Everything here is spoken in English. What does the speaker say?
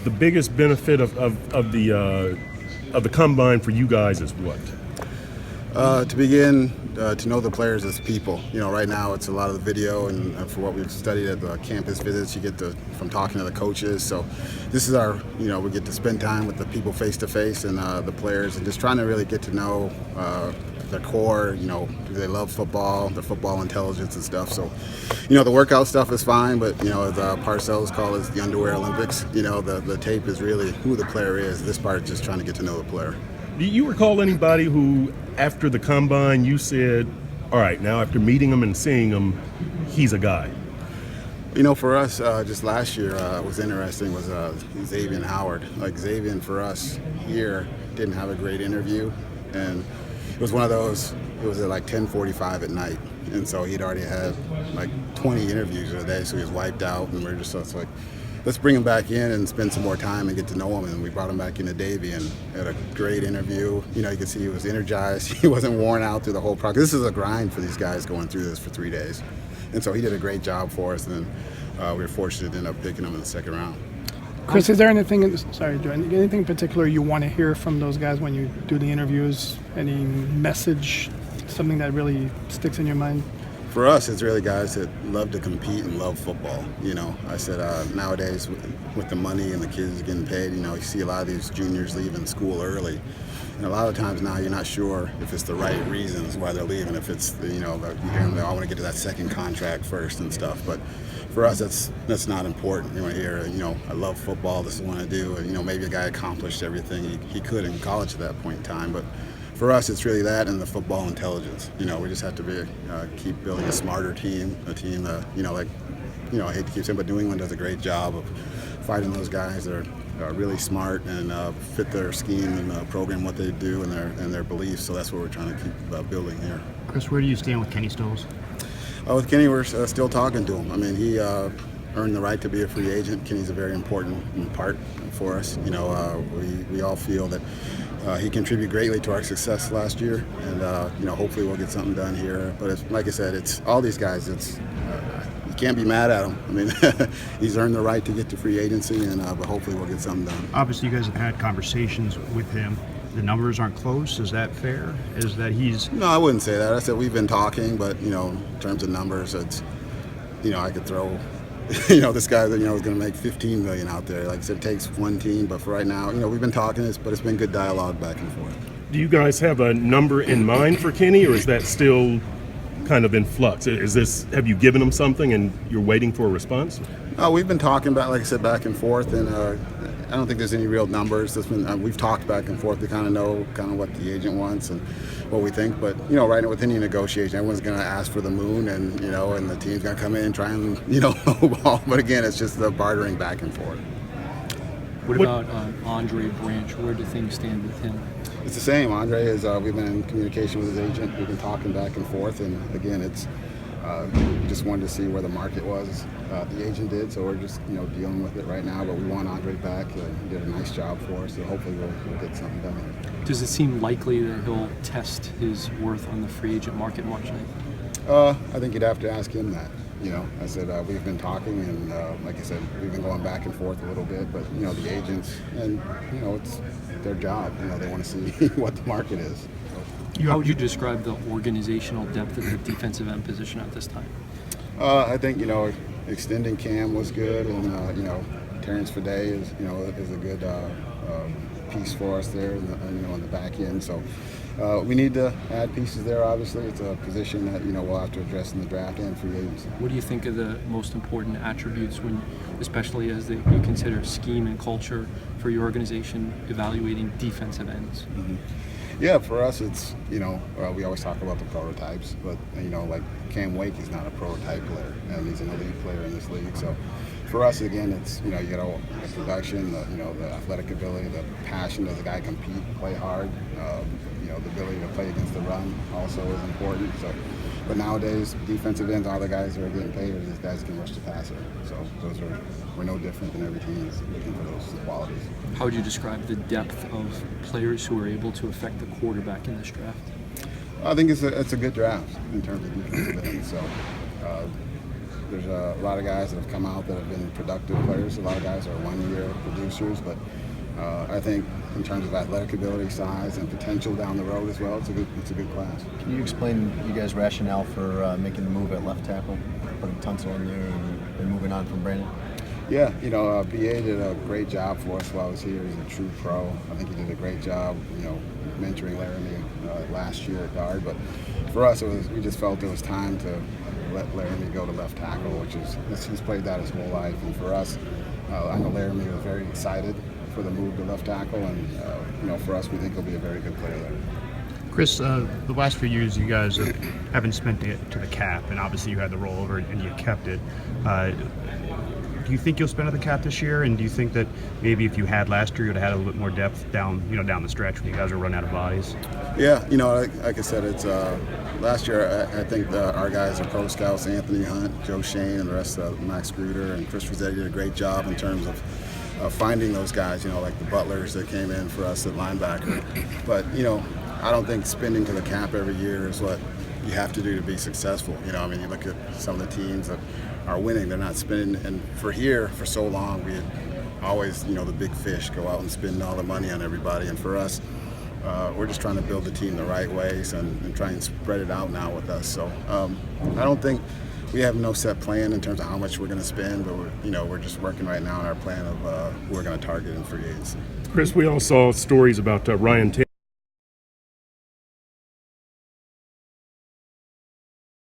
the biggest benefit of the combine for you guys is what? To begin, to know the players as people. Right now it's a lot of the video, and for what we've studied at the campus visits, you get from talking to the coaches. So this is our, we get to spend time with the people face to face and the players, and just trying to really get to know their core. Do they love football, their football intelligence and stuff. So, the workout stuff is fine, but as Parcells calls it, the underwear Olympics. The tape is really who the player is. This part is just trying to get to know the player. Do you recall anybody who, after the combine, you said, all right, now after meeting him and seeing him, he's a guy? For us, just last year, was interesting was Xavier Howard. Like Xavier for us here didn't have a great interview, and it was one of those. It was at like 10:45 at night, and so he'd already had like 20 interviews a day, so he was wiped out, and we're just like, let's bring him back in and spend some more time and get to know him. And we brought him back into Davie and had a great interview. You could see he was energized. He wasn't worn out through the whole process. This is a grind for these guys going through this for 3 days. And so he did a great job for us, and we were fortunate to end up picking him in the second round. Chris, is there anything in particular you want to hear from those guys when you do the interviews? Any message, something that really sticks in your mind? For us, it's really guys that love to compete and love football. I said nowadays with the money and the kids getting paid, you see a lot of these juniors leaving school early. And a lot of times now you're not sure if it's the right reasons why they're leaving, if it's, you hear them, I want to get to that second contract first and stuff. But for us, that's not important. You want to hear, I love football, this is what I do. And, maybe a guy accomplished everything he could in college at that point in time. But for us, it's really that and the football intelligence. We just have to keep building a smarter team, a team that, I hate to keep saying, but New England does a great job of finding those guys that are really smart and fit their scheme and program what they do and their beliefs. So that's what we're trying to keep building here. Chris, where do you stand with Kenny Stills? With Kenny, we're still talking to him. I mean, he earned the right to be a free agent. Kenny's a very important part for us. We all feel that he contributed greatly to our success last year, and hopefully we'll get something done here. But like I said, it's all these guys. You can't be mad at him. I mean, he's earned the right to get to free agency, but hopefully we'll get something done. Obviously, you guys have had conversations with him. The numbers aren't close. Is that fair? Is that he's? No, I wouldn't say that. I said we've been talking, but in terms of numbers, it's I could throw. This guy that is going to make $15 million out there. Like I said, it takes one team, but for right now, we've been talking this, but it's been good dialogue back and forth. Do you guys have a number in mind for Kenny, or is that still kind of in flux? Have you given him something and you're waiting for a response? We've been talking about, like I said, back and forth, and I don't think there's any real numbers. We've talked back and forth to kind of know what the agent wants and what we think. But right now with any negotiation, everyone's going to ask for the moon, and and the team's going to come in and try and lowball. But again, it's just the bartering back and forth. What about Andre Branch? Where do things stand with him? It's the same. Andre is. We've been in communication with his agent. We've been talking back and forth, and again, it's just wanted to see where the market was. The agent did, so we're just dealing with it right now. But we want Andre back. He did a nice job for us, so hopefully we'll get something done. Does it seem likely that he'll test his worth on the free agent market March 9th? I think you'd have to ask him that. I said we've been talking, and like I said, we've been going back and forth a little bit. But the agents, and it's their job. They want to see what the market is. How would you describe the organizational depth of the defensive end position at this time? I think extending Cam was good, and Terrence Fede is a good piece for us there in the back end. So we need to add pieces there. Obviously, it's a position that we'll have to address in the draft and free agency. What do you think are the most important attributes especially as you consider scheme and culture for your organization evaluating defensive ends? Mm-hmm. Yeah, for us, it's we always talk about the prototypes, but like Cam Wake is not a prototype player, and he's an elite player in this league. So for us, again, it's you got the production, the athletic ability, the passion. Does the guy compete, play hard? The ability to play against the run also is important. So, but nowadays, defensive ends, all the guys who are getting paid, these guys can rush the passer. So we're no different than every team is looking for those qualities. How would you describe the depth of players who are able to affect the quarterback in this draft? I think it's a good draft in terms of defensive ends. So There's a lot of guys that have come out that have been productive players. A lot of guys are one-year producers, but I think in terms of athletic ability, size, and potential down the road as well, it's a good class. Can you explain you guys' rationale for making the move at left tackle, putting Tunsil in there and moving on from Brandon? Yeah, BA did a great job for us while I was here. He's a true pro. I think he did a great job, mentoring Laramie last year at guard. But for us, we just felt it was time to let Laramie go to left tackle, he's played that his whole life. And for us, I know Laramie was very excited for the move to left tackle, and for us, we think he'll be a very good player there. Chris, the last few years you guys haven't spent it to the cap, and obviously you had the rollover and you kept it. Do you think you'll spend at the cap this year? And do you think that maybe if you had last year, you'd have had a little bit more depth down the stretch when you guys are running out of bodies? Yeah, like I said, it's last year. I think our guys are pro scouts: Anthony Hunt, Joe Shane, and the rest of Max Gruder and Chris Grier did a great job in terms of finding those guys. Like the Butlers that came in for us at linebacker. But I don't think spending to the cap every year is what you have to do to be successful. You look at some of the teams that are winning, they're not spending. And for so long, we had always, the big fish go out and spend all the money on everybody. And for us, we're just trying to build the team the right ways and try and spread it out now with us. So I don't think we have no set plan in terms of how much we're going to spend, but we're just working right now on our plan of who we're going to target in free agency. Chris, we all saw stories about Ryan Tannehill